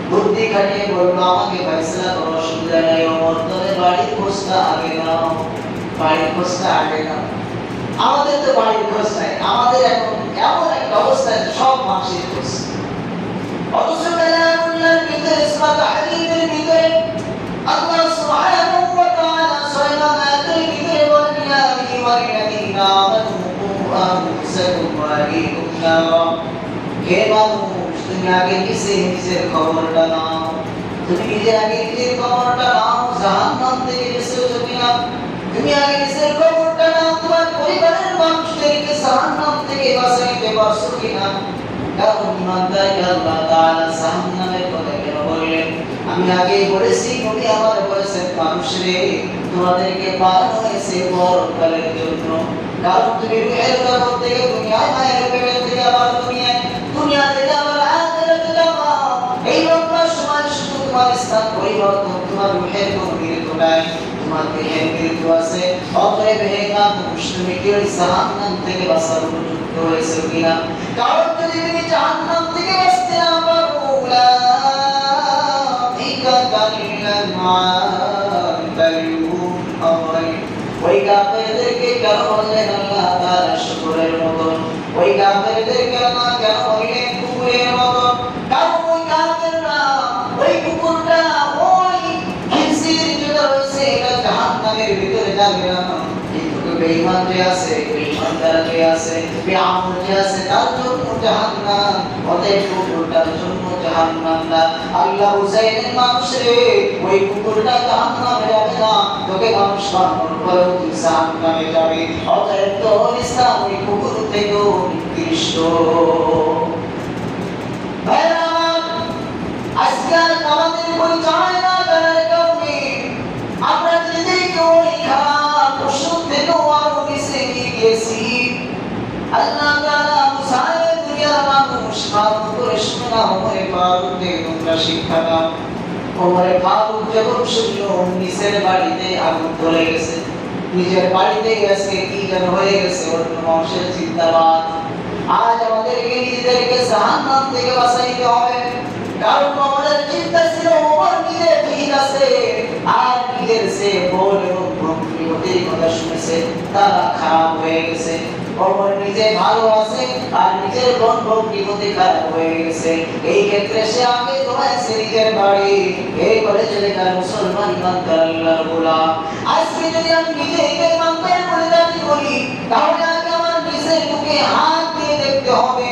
বুদ্ধি খাটিয়ে বলল আমাকে ফয়সালা করার অসুবিধা নাই। ওমর তবে বাড়ির খোঁজটা আগে নাও, বাড়ির খোঁজটা আগে নাও। আমাদের তো বাড়ির খোঁজ নাই, আমাদের এখন এমন একটা অবস্থা সব মানুষের খোঁজ। অথচ কালামুল্লাহর ভিতরে ইসমাত হাদিসের ভিতরে আল্লাহ সুবহানাহু ওয়া তাআলা সূরা আয়াতের ভিতরে বলেন ইয়া আইয়ুহাল্লাযীনা আমানু কু আনফুসাকুম ওয়া আহলিকুম নারা। হে মানুষ, তুমি আগে নিজের খবরটা নাও, তুমি নিজে আগে নিজের খবরটা নাও, জাহান্নাম থেকে বেঁচেছো কিনা। তুমি আগে নিজের খবরটা নাও, তোমার পরিবারের মানুষদেরকে জাহান্নাম থেকে বাঁচাইতে পারছো কিনা। কারণ ইমানদারকে আল্লাহ তাআলা জাহান্নামের কথা কেন বললেন? আমি আগেই বলেছি, নবী আমার বলেছেন মানুষরে তোমাদেরকে পাঠানো হয়েছে পরকালের জন্য। কারণ তুমি রূহের জগৎ থেকে দুনিয়ায়, মায়ের পেট থেকে আবার দুনিয়া থেকে আবার আখিরাতে যাবা। এই লম্বা সময় শুধু তোমার স্থান পরিবর্তন, তোমার রূহের কোনো মৃত্যু নাই, তোমার দেহের মৃত্যু আছে। অতএব হে মানুষ, তুমি কি ওই জাহান্নাম থেকে বাঁচার উপযুক্ত হয়েছে কিনা? কারণ যদি তুমি জাহান্নাম থেকে বাঁচতে না পারো, ওই কাফেরদেরকে কেন বললেন আল্লাহ তাআলা শুকরের মতন? ওই কাফেরদেরকে আল্লাহ কেন বললেন কুকুরের মতন? কারণ ওই কাফেররা ওই কুকুরটা ওই খিনজির যেটা রয়েছে এটা জাহান্নামের ভিতরে যাবে না। কিন্তু বেঈমান যে আছে, বেঈমানদার যে আছে, বেআমল যে আছে, তার জন্য জাহান্নাম। অতএব কুকুরটার জন্য জাহান্নাম না। আল্লাহ বুঝাইলেন মানুষরে ওই কুকুরটা জাহান্নামে যাবে না, তোকে মানুষ বানানোর পরেও তুই জাহান্নামে যাবে। অতএব তোর ইসলাম ওই কুকুর থেকেও নিকৃষ্ট। ভাইরা আমার, আজকাল আমাদের পরিচয় না জানার কারণে আমরা নিজেদেরকে ওই খারাপ পশু থেকেও আরো বেশি নিয়ে গেছি। আল্লাহ তাআলা বুঝায় দুনিয়ার মানুষ ভালো করে শুনে না। ওমরে ফারুক থেকে তোমরা শিক্ষা নাও। ওমরে ফারুক যখন শুনল নিজের বাড়িতে আগুন ধরে গেছে, নিজের বাড়িতে আজকে কি যেন হয়ে গেছে, অন্য মানুষের চিন্তাবাদ। আজ আমাদেরকে নিজেদেরকে জাহান্নাম থেকে বাঁচাইতে হবে। কারণ আমাদের চিন্তা ছিল ওমর নিজে ঠিক আছে, আর নিজের সে বল এবং ভক্তির কথা শুনেছে তারা খারাপ হয়ে গেছে। ওমর নিজে ভালো আছে আর নিজের ভক্তি খারাপ হয়ে গেছে। এই ক্ষেত্রে সে আগে দৌড়াইছে নিজের বাড়ি। এই করে চলে গেল মুসলমান ইমানদার আল্লাহর গোলাম। আজকে যদি আমি নিজেকে ইমানদার বলে দাবি করি, তাহলে আগে আমার নিজের বুকে হাত দিয়ে দেখতে হবে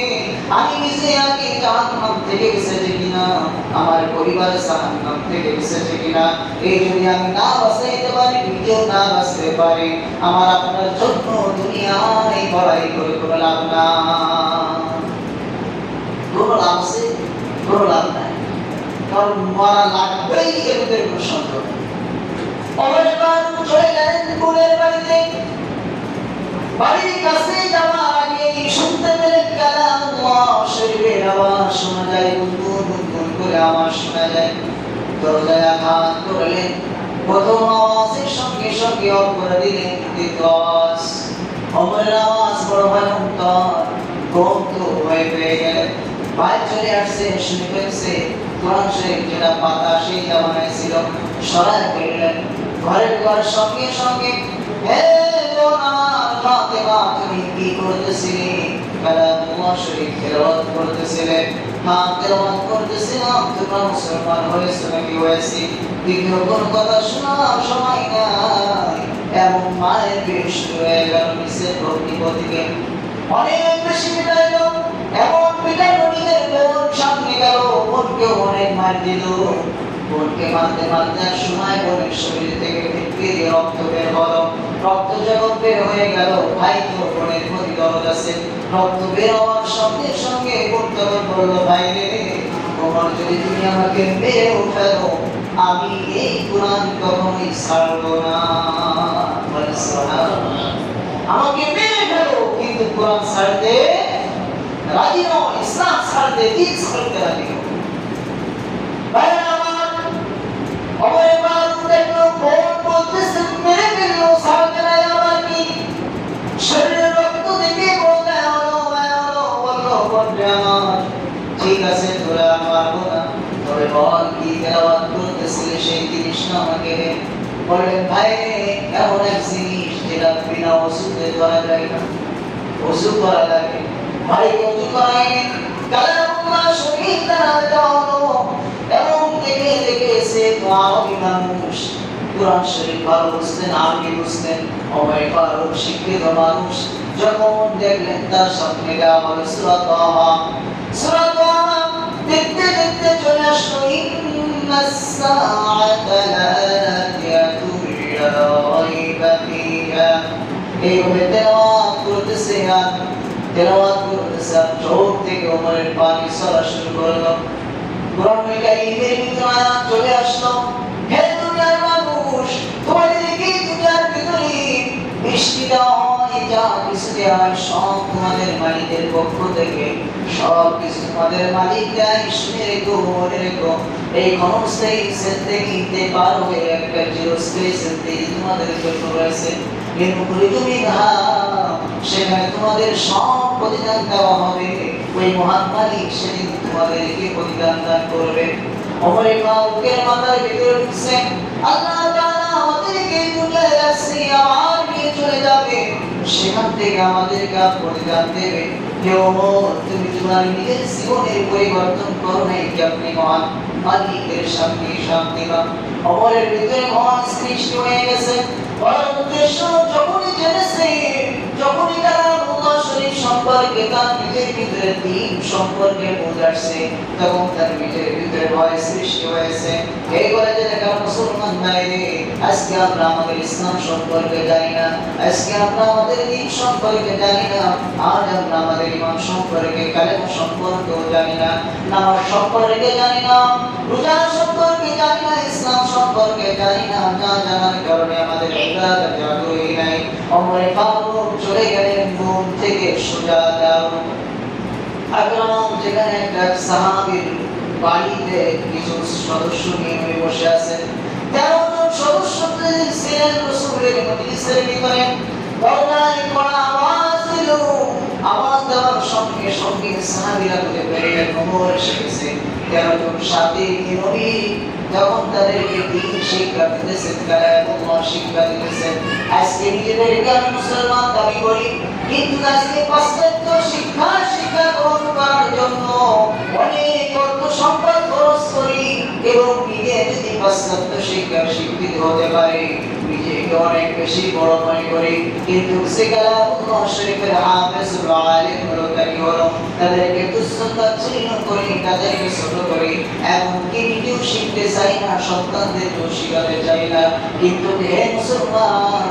আমি নিজে আগে জাহান্নাম থেকে বেঁচেছি কিনা, আমার পরিবার জাহান্নাম থেকে বেঁচেছে কিনা, এই যদি আমি না বাঁচাইতে পারি, নিজেও না বাঁচতে পারি, আমার আপনার জন্য দুনিয়ায় বড়াই করে কোনো লাভ না, কোনো লাভ আছে, কোনো লাভ নাই, কারণ মরা লাগবেই, এর ভিতরে কোনো সন্দেহ নেই। অবশ্যই চলে গেলেন কুলের বাড়িতে, বাড়ির কাছে যাওয়ার আগে শুনতে পেলেন কালামুল্লাহ শরীফের আওয়াজ শোনা যায়, গুনগুন গুনগুন করে আওয়াজ শোনা যায়। দরজায় আঘাত করলেন, প্রথম আওয়াজের সঙ্গে সঙ্গে অফ করে দিলেন দ্বিতীয় আওয়াজ। অমরের আওয়াজ বড় ভয়ঙ্কর, গন্ত হয়ে পেয়ে গেলেন। ভাই চলে আসছে, শুনে ফেলছে, কোরআন শরীফ যেটা পাতা সেই জামানায় ছিল সরায় ফেললেন। ঘরের ঘর সঙ্গে সঙ্গে, হে আমার ফাতেমা তুমি কি করতেছিলে? কালামুল্লাহ শরীফ তেলাওয়াত করতেছিলে। হ্যাঁ তেলাওয়াত করতেছিলাম, তোমরা মুসলমান হয়েছো নাকি হয়েছি, দ্বিতীয় কোন কথা শোনার সময় নাই। এমন মায়ের বেশ হয়ে গেল, নিচের প্রতিপদিকে অনেক বেশি পিটাইল, এমন পিটাইল নিজের বোন সামনে গেল, বোনকেও অনেক মার দিল। বোনকে মারতে মারতে এক সময় বোনের শরীর থেকে ফিটকে দিয়ে রক্ত বের হলো, রক্ত যখন বের হয়ে গেল, ভাই তো বোনের প্রতি দরদ আছে, রক্ত বের হওয়ার সঙ্গে সঙ্গে বোন তখন বললো, ভাই রে তোমার যদি তুমি আমাকে মেরেও ফেলো, আমি এই কোরআন কখনোই ছাড়বো না, আমাকে মেরে ফেলো কিন্তু কোরআন ছাড়তে রাজি নয়, ইসলাম ছাড়তে, দিন ছাড়তে রাজি নয়। ভাইরা আমার, অমরে ফারুক দেখলো বোন বলতেছে মেরে ফেললো, ছাড়তে নাই, আমার কি শরীরের রক্ত দেখে বললে বললো বলবে আমার ঠিক আছে তোরা আমার না, তবে বল কি তেলাওয়াত করতেছিলে সেই জিনিসটা আমাকে বললেন। ভাই এমন এক জিনিস যেটা বিনা ওষুধে করা যায় না, ওষুধ করা লাগে। ভাই ওষুধ করাইলেন, কালামুল্লাহ শরীফ তেলাওয়াত হলো, এবং দেখে দেখে সে আরবি মানুষ, কোরআন শরীফ ভালো বুঝতেন, আরবি বুঝতেন। ওমর ফারুক শিক্ষিত মানুষ, যখন দেখলেন তার সামনে দেওয়া হলো সূরা তাহা, সূরা তাহা দেখতে দেখতে চলে আসলো, ইন্নাস সাআতা লাতিয়াতু লা রাইবা ফিহা। এইভাবে তেলাওয়াত করতেছে আর তেলাওয়াত করতেছে আর চোখ থেকে ওমরের পানি সরা শুরু করলো। কোরআনুল কারীমের ভিতরে আয়াত চলে আসলো, হে দুনিয়ার মানুষ, তোমাদেরকে দুনিয়ার ভিতরে বৃষ্টি দেওয়া হয়, যা কিছু দেওয়া হয় সব তোমাদের মালিকের পক্ষ থেকে, সব কিছু তোমাদের মালিক দেয়। শুনে রেখো, মনে রেখো, এই ক্ষণস্থায়ী জিন্দেগিতে পার হয়ে একটা চিরস্থায়ী জিন্দেগি তোমাদের জন্য রয়েছে। সেখানে তোমাদের সব প্রতিদান দেওয়া হবে, ওই মহান মালিক সেদিন তোমাদেরকে প্রতিদান দান করবে। ওমর ফারুকের মাথার ভিতরে ঢুকছে, আল্লাহ তাআলা আমাদেরকে দুনিয়ায় রাখছে, আবার নিয়ে চলে যাবে, সেখান থেকে আমাদেরকে প্রতিদান দেবে। হে ওমর, তুমি তোমার নিজের জীবনের পরিবর্তন করো নাই কি আপনি মহান মালিকের সামনে শান্তি পান? ওমরের ভিতরে মহান সৃষ্টি হয়ে গেছে। বড় উদ্দেশ্য যখনই জেনেছে, যখনই কালামুল্লাহ শরীফ সম্পর্কে তার নিজের ভিতরে দ্বীন সম্পর্কে বোঝাচ্ছে, তখন তার নিজের ভিতরে ভয় সৃষ্টি হয়েছে। এই বলে যে দেখা মুসলমান ভাইরে, আজকে আমরা আমাদের ইসলাম সম্পর্কে জানি না, আজকে আমরা আমাদের দ্বীন সম্পর্কে জানি না, আজ আমরা আমাদের ঈমান সম্পর্কে, কালেমা সম্পর্কেও জানি না, নামাজ সম্পর্কে জানি না, রোজা সম্পর্কে জানি না, ইসলাম সম্পর্কে জানি না। না জানার কারণে আমাদের ইবাদত জাগরই নাই। ওমর ফারুক চলে গেলেন ঘুম থেকে সোজা দাঁড়ানো। আকরাম যেখানে একটা সাহাবীর বাড়িতে কিছু সদস্য নিয়ে বসে আছেন, 13 জন সদস্য ছিলেন রাসূলের মজলিসের ভিতরে। দরজায় কড়া আওয়াজ দিল, আওয়াজ দেওয়ার সঙ্গে সঙ্গে সাহাবীরা বুঝে ফেললেন ওমর এসে গেছে। 13 জন সাথী নবী যখন তাদেরকে দ্বীন শিক্ষা দিতেছেন, কালামুল্লাহ শিক্ষা দিতেছেন। আজকে নিজেদেরকে আমি মুসলমান দাবি করি, কিন্তু আজকে পাশ্চাত্য শিক্ষা গ্রহণ করার জন্য অনেক অর্থ সম্পদ খরচ করি, এবং নিজে যদি পাশ্চাত্য শিক্ষার শিক্ষিত হতে পারে, নিজে নবীকে অনেক বেশি বড় মনে করি, কিন্তু সে কালামুল্লাহ শরীফের হাফেজ আলেম হলো কারি হলো তাদেরকে তুচ্ছ তাচ্ছিল্য করি, তাদেরকে ছোট করি, এমনকি নিজেও শিখতে চাই না, সন্তানদেরকেও শিখাতে চাই না। কিন্তু হে মুসলমান,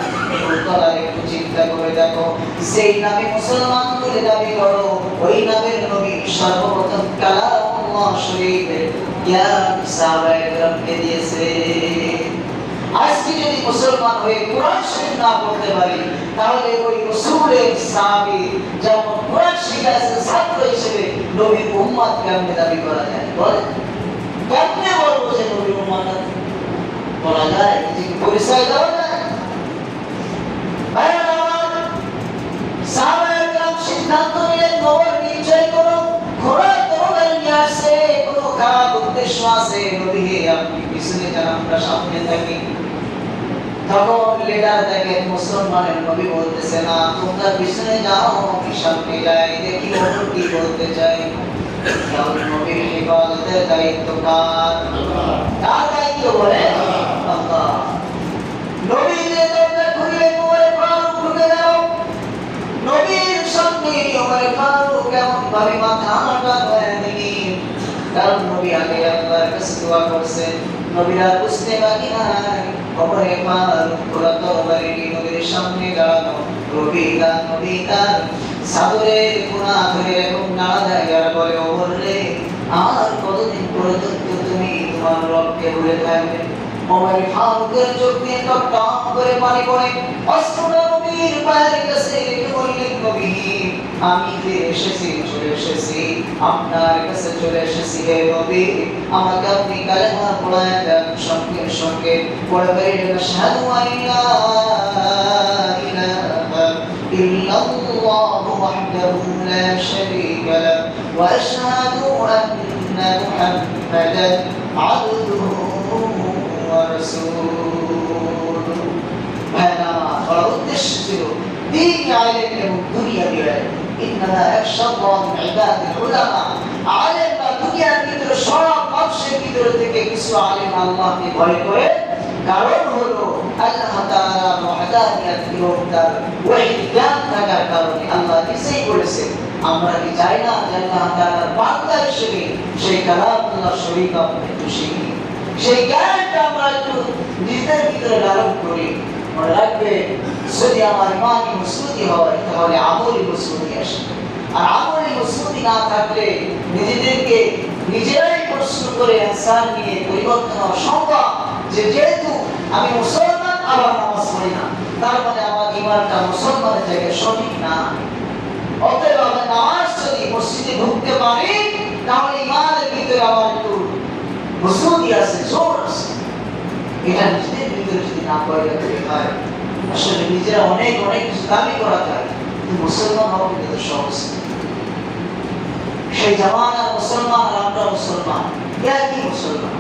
একটু চিন্তা করে দেখো, সেই নামে মুসলমান বলে দাবি করো, ওই নামের নবী সর্বপ্রথম কালামুল্লাহ শরীফের জ্ঞান সাহাবায়ে কেরামকে দিয়েছে। আজকে যদি মুসলমান হয়ে কোরআন শরীফ না পড়তে পারি, তাহলে ওই রাসূলের সাহাবী যেমন কোরআন শিখাইছে ছাত্র হিসেবে নবীর উম্মত কেমনে দাবি করা যায়? বলে কেমনে বলবো যে নবীর উম্মত বলা যায়? নিজেকে পরিচয় দেওয়া যায়? সাহাবায়ে কেরাম সিদ্ধান্ত নিলেন নবর নিশ্চয় করো, ঘোড়া তরবারি নিয়ে আসছে, কোনো খারাপ উদ্দেশ্য আছে, নবী আপনি পিছনে যান, আমরা সামনে থাকি। তখন লিডার দেখেন মুসলমানের নবী বলতেছে না, তোমরা পিছনে যাও, আমি সামনে যাই, দেখি ওরা কি বলতে চাই। কারণ নবীর ইবাদতের দায়িত্ব কার? কার দায়িত্ব বলে? আল্লাহ। নবী যে দরজা খুলে ওমরে ফারুক ঢুকে গেল, নবীর সামনে ওমরে ফারুক এমন ভাবে মাথাটা ধরে দিলেন, কারণ নবী আগে আল্লাহর কাছে দোয়া করছেন, নবীরা বুঝতে বাকি নাই। ওমরে ফারুক পুরো তরবারি নবীর সামনে দাঁড়ানো, নবী তার সাদরের কোনা ধরে এরকম নাড়া দেয় আর বলে, ওমর রে, আর কতদিন পর্যন্ত তুমি তোমার রবকে ভুলে থাকবে? ওমরে ফারুকের চোখ দিয়ে টপ করে পানি পড়ে, অস্ত্রটা নবীর পায়ের কাছে রেখে বললেন, নবী আমি ফিরে এসেছি, চলে এসেছি, আপনার কাছে চলে এসেছি। হে নবী, আমাকে আপনি কালেমা পড়ায় দেন, সঙ্গে সঙ্গে পড়ে বেরিয়ে আশহাদু আল্লা ইলাহা ইল্লাল্লাহু ওয়াহদাহু লা শারীকা লাহু ওয়া আশহাদু আন্না মুহাম্মাদান আবদুহু ওয়া রাসূলুহু। ভাইরা আমার উদ্দেশ্য ছিল দ্বীন আলেম এবং দুনিয়াবি আলেম। ইন্নামা ইয়াখশাল্লাহ মিন ইবাদিল উলামা। আলেমরা দুনিয়ার ভিতরে সব মানুষের ভিতর থেকে কিছু আলেম আল্লাহকে ভয় করে, কারণ হলো আল্লাহ তাআলা ওয়াহদানিয়াত এবং তার ওয়াহিদ জ্ঞান থাকার কারণে। আল্লাহ নিজেই বলেছেন, আমরা কি চাই না যে আল্লাহ তাআলার বান্দা হিসেবে সেই কালামুল্লাহ শরীফ আমরা একটু শিখি, সেই জ্ঞানটা আমরা একটু নিজেদের ভিতরে ধারণ করি। মনে রাখবে, যদি আমার ইমানি মজবুতি হয় তাহলে আমলি মজবুতি আসে, আর আমলি মজবুতি না থাকলে নিজেদেরকে নিজেরাই প্রশ্ন করে অ্যান্সার নিয়ে পরিবর্তন হওয়া সম্ভব। যেহেতু আমি মুসলমান আবার নামাজ পড়ি না, তার মানে আমার ইমানটা মুসলমানের জায়গায় সঠিক না। অতএব আমি নামাজ যদি মসজিদে ঢুকতে পারি, তাহলে ইমানের ভিতরে আমার একটু মজবুতি আছে, জোর আছে। এটা নিজেদের ভিতরে যদি না করে রাখতে হয়, আসলে নিজেরা অনেক কিছু দাবি করা যায়, কিন্তু মুসলমান হওয়া কিন্তু সহজ। সেই জামানার মুসলমান আর আমরা মুসলমান একই মুসলমান।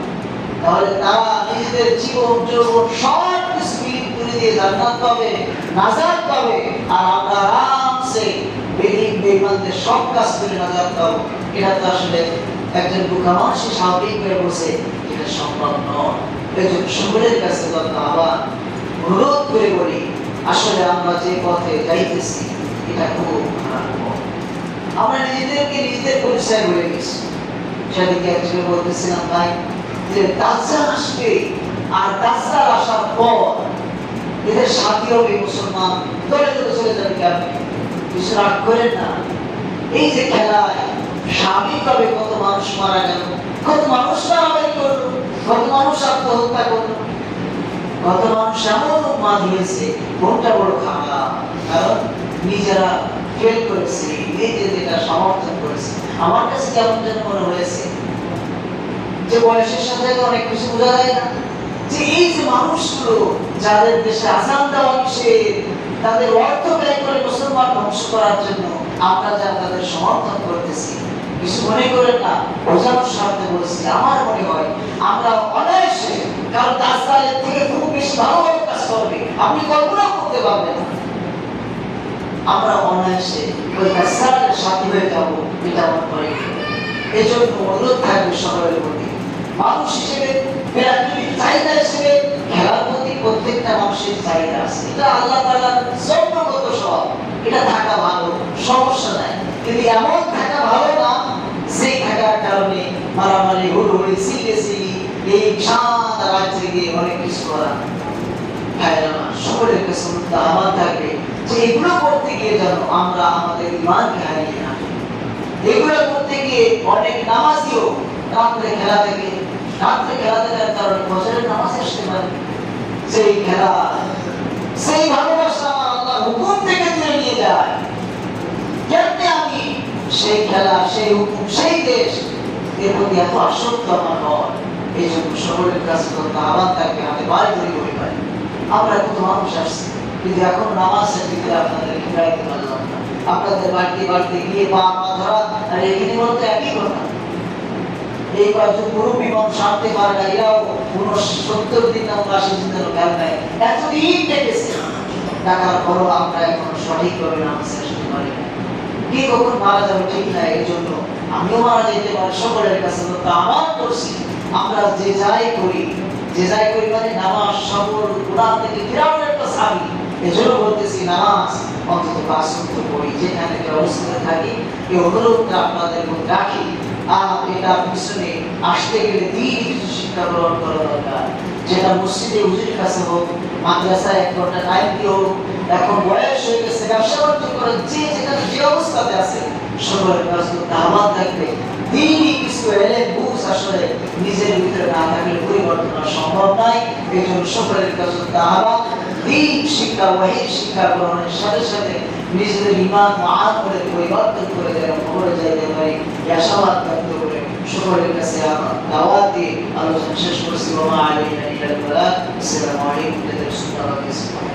তাহলে তারা নিজেদের জীবন যৌবন সব কিছু বিলীন করে দিয়ে জান্নাত পাবে, নাজাত পাবে, আর আমরা আরামসে বেঈমানদের সব কাজ করে নাজাত পাবো। এটা তো আসলে একজন বোকা মানুষ স্বাভাবিক হয়ে বসে এটা সম্ভব নয়। এজন্য সকলের কাছে কথা আবার অনুরোধ করে বলি, আসলে আমরা যে পথে যাইতেছি এটা খুব খারাপ পথ। আমরা নিজেদেরকে নিজেদের পরিচয় বলে গেছি। সেদিকে একজনে বলতেছিলাম, ভাই যে দাজ্জাল আসবে, আর দাজ্জাল আসার পর এদের সাথী হবে মুসলমান, দলে দলে চলে যাবে। কেমন কিছু রাগ করেন না। এই যে খেলায় স্বাভাবিকভাবে কত মানুষ মারা গেল, কত মানুষ মারামারি করলো, কত মানুষ আত্মহত্যা করলো, কত মানুষ এমন মার হয়েছে, মনটা বড় খারাপ। কারণ নিজেরা ফেল করেছে, নিজেদের সমর্থন করেছে। আমার কাছে কেমন যেন মনে হয়েছে যে বয়সের সাথে অনেক কিছু বোঝা যায় না, যে এই যে মানুষগুলো যাদের দেশে আযান দেওয়া নিষেধ, তাদের অর্থ ব্যয় করে মুসলমান ধ্বংস করার জন্য আমরা যা তাদের সমর্থন করতেছি, কিছু মনে করেন না, বোঝানোর স্বার্থে বলছি। আমার মনে হয় আমরা অনায়াসে, কারণ দাজ্জালের থেকে খুব বেশি ভালো কাজ করবে, আপনি কল্পনা করতে পারবেন না। আমরা অনায়াসে ওই দাজ্জালের সাথী হয়ে যাব, এটা আমার মনে হয়। এই জন্য অনুরোধ থাকবে সকলের প্রতি, মানুষ হিসেবে প্রাকৃতিক চাহিদা হিসেবে খেলার প্রতি প্রত্যেকটা মানুষের চাহিদা আছে, এটা আল্লাহ তাআলার জন্মগত স্বভাব, এটা থাকা ভালো, সমস্যা নাই। কিন্তু এমন থাকা ভালো না যে থাকার কারণে মারামারি, হুড়হুড়ি, চিল্লাচিল্লি, এই সারা রাজ্যে গিয়ে অনেক কিছু করা। সকলের কাছে আহ্বান থাকবে যে এগুলো করতে গিয়ে যেন আমরা আমাদের ঈমানকে হারিয়ে না ফেলি। এগুলো করতে গিয়ে অনেক নামাজিও রাত্রে খেলা থেকে কারণে ফজরের নামাজ আসতে পারে, সেই খেলা, সেই ভালোবাসা আমার আল্লাহ হুকুম থেকে দূরে নিয়ে যায়। কেমনে আমি সেই খেলা, সেই হুকুম, সেই দেশ এর প্রতি এত আসক্ত আমার হয়? এই জন্য সকলের কাছে আহ্বান থাকবে, হাতে বাড়ি তৈরি করে পারি। আমরা কত মানুষ আসছি, কিন্তু এখন নামাজের ভিতরে আপনাদের খেলাইতে পারলাম না। আপনাদের বাড়িতে গিয়ে পা ধরা, আর এখানে বলতে একই কথা। এই কয়েকজন মুরব্বী মানুষ সারতে পারে না, এরাও 70 দিন না 80 দিন ধরে খেয়াল নেয়, এতদিন ডেকেছে, ডাকার পরও আমরা এখন সঠিকভাবে নামাজ আসতে পারি না। কে কখন মারা যাবে ঠিক নাই, এই জন্য আমিও মারা যেতে পারি। সকলের কাছে আহ্বান করছি, আমরা যে যাই করি মানে নামাজ সকল গুনাহ থেকে ফিরানোর একটা চাবি। এজন্য বলতেছি নামাজ অন্তত 5 ওয়াক্ত পড়ি, যেখানে যে অবস্থায় থাকি। এই অনুরোধটা আপনাদের মধ্যে রাখি। আর এটা পিছনে আসতে গেলে দিনই কিছু শিক্ষা গ্রহণ করা দরকার, যেটা মসজিদে হুজুরের কাছে হোক, মাদ্রাসায় 1 ঘন্টা টাইম দিয়ে হোক। এখন বয়স হয়ে গেছে, ব্যবসা বাণিজ্য করে যে যেখানে যে অবস্থাতে আছে, সকলের কাছে আহ্বান থাকবে দিনই কিছু এলে বুঝ আসলে নিজের ভিতরে না থাকলে পরিবর্তন সম্ভব নয়। এই জন্য সকলের কাছে আহ্বান, দিন শিক্ষা, ওয়াহির শিক্ষা গ্রহণের সাথে সাথে নিজেদের ঈমান মুআদ করে পরিবর্তন করে যেন খবরে যাইতে পারি, আশাবাদ ব্যক্ত করে সকলের কাছে দাওয়াত দিয়ে আলোচনা শেষ করছি। ওয়া মা আলাইনা ইল্লাল বালাগ। আসসালামু আলাইকুম ওয়া রাহমাতুল্লাহি ওয়া বারাকাতুহু।